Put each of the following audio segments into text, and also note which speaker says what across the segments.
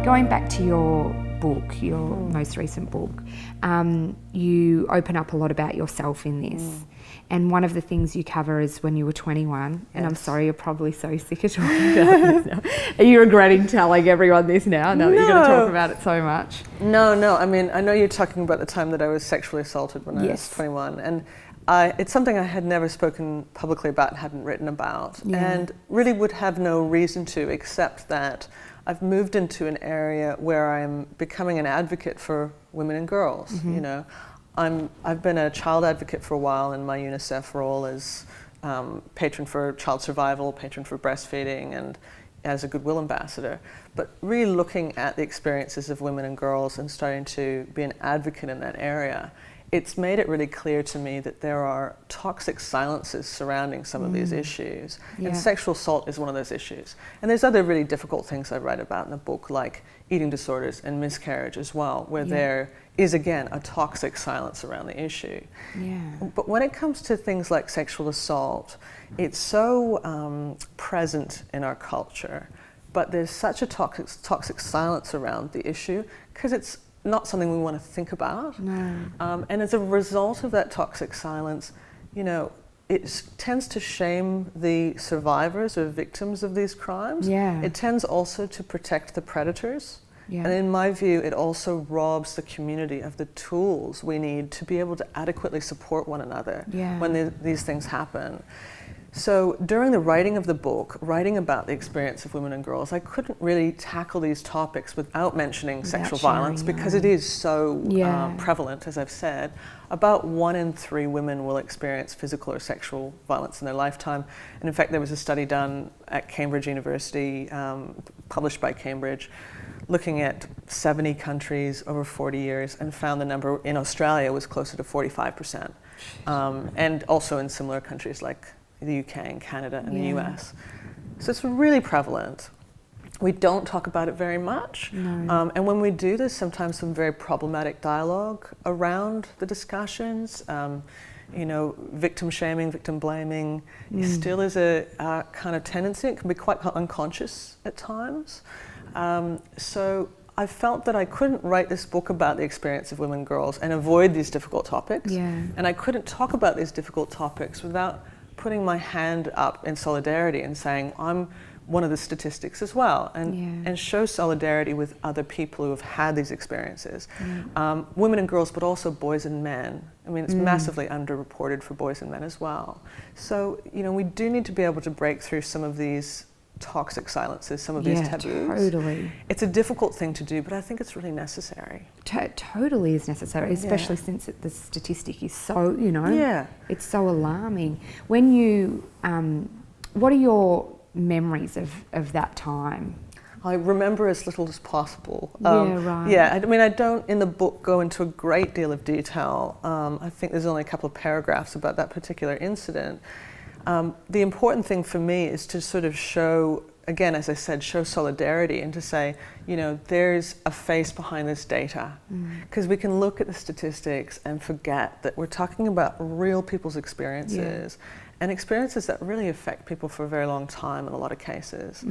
Speaker 1: Going back to your book, your most recent book, you open up a lot about yourself in this. And one of the things you cover is when you were 21, and I'm sorry, you're probably so sick of talking about this now. Are you regretting telling everyone this now? No, that you're going to talk about it so much.
Speaker 2: No. I mean, I know you're talking about the time that I was sexually assaulted when I was 21. And it's something I had never spoken publicly about and hadn't written about. And really would have no reason to, except that I've moved into an area where I'm becoming an advocate for women and girls. You know, I've been a child advocate for a while in my UNICEF role as patron for child survival, patron for breastfeeding, and as a Goodwill ambassador. But really looking at the experiences of women and girls and starting to be an advocate in that area, it's made it really clear to me that there are toxic silences surrounding some of these issues. And sexual assault is one of those issues. And there's other really difficult things I write about in the book, like eating disorders and miscarriage as well, where there is, again, a toxic silence around the issue. But when it comes to things like sexual assault, it's so present in our culture, but there's such a toxic silence around the issue because it's not something we want to think about. And as a result of that toxic silence, you know, it tends to shame the survivors or victims of these crimes. It tends also to protect the predators. And in my view, it also robs the community of the tools we need to be able to adequately support one another when these things happen. So during the writing of the book, writing about the experience of women and girls, I couldn't really tackle these topics without mentioning sexual violence because it is so prevalent, as I've said. About 1 in 3 women will experience physical or sexual violence in their lifetime. And in fact, there was a study done at Cambridge University, published by Cambridge, looking at 70 countries over 40 years and found the number in Australia was closer to 45%. And also in similar countries like the UK and Canada and the US. So it's really prevalent. We don't talk about it very much. And when we do, there's sometimes some very problematic dialogue around the discussions. You know, victim shaming, victim blaming still is a kind of tendency. It can be quite unconscious at times. So I felt that I couldn't write this book about the experience of women and girls and avoid these difficult topics. And I couldn't talk about these difficult topics without putting my hand up in solidarity and saying, I'm one of the statistics as well, and show solidarity with other people who have had these experiences. Women and girls, but also boys and men. I mean, it's massively underreported for boys and men as well. So, you know, we do need to be able to break through some of these toxic silences, some of these taboos.
Speaker 1: Totally.
Speaker 2: It's a difficult thing to do, but I think it's really necessary.
Speaker 1: Totally is necessary, especially since the statistic is so, you know, it's so alarming. When you, what are your memories of that time?
Speaker 2: I remember as little as possible.
Speaker 1: Right.
Speaker 2: I mean, I don't in the book go into a great deal of detail. I think there's only a couple of paragraphs about that particular incident. The important thing for me is to sort of show, again, as I said, show solidarity and to say, you know, there's a face behind this data. Because we can look at the statistics and forget that we're talking about real people's experiences and experiences that really affect people for a very long time in a lot of cases.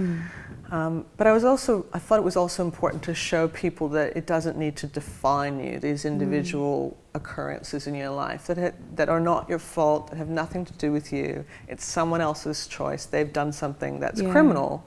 Speaker 2: But I thought it was also important to show people that it doesn't need to define you, these individual occurrences in your life that are not your fault, that have nothing to do with you. It's someone else's choice. They've done something that's criminal.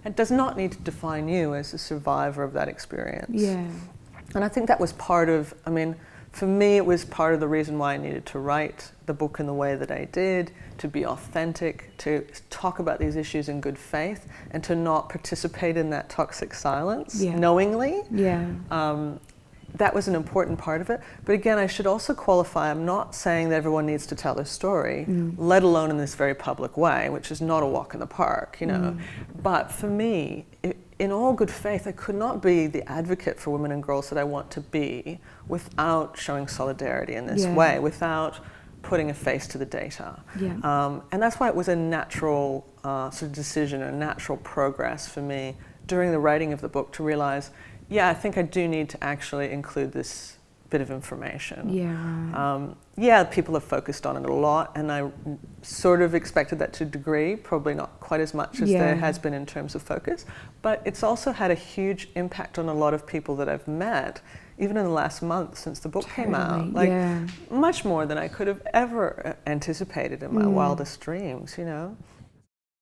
Speaker 2: It does not need to define you as a survivor of that experience. And I think that was part of, I mean, for me, it was part of the reason why I needed to write the book in the way that I did, to be authentic, to talk about these issues in good faith, and to not participate in that toxic silence knowingly. That was an important part of it. But again, I should also qualify, I'm not saying that everyone needs to tell their story, let alone in this very public way, which is not a walk in the park, you know. But for me, in all good faith, I could not be the advocate for women and girls that I want to be without showing solidarity in this way, without putting a face to the data. And that's why it was a natural sort of decision, a natural progress for me during the writing of the book to realize, I think I do need to actually include this bit of information.
Speaker 1: Yeah.
Speaker 2: Yeah, people have focused on it a lot, and I sort of expected that to a degree, probably not quite as much as there has been in terms of focus, but it's also had a huge impact on a lot of people that I've met, even in the last month since the book came out. Like, much more than I could have ever anticipated in my wildest dreams, you know.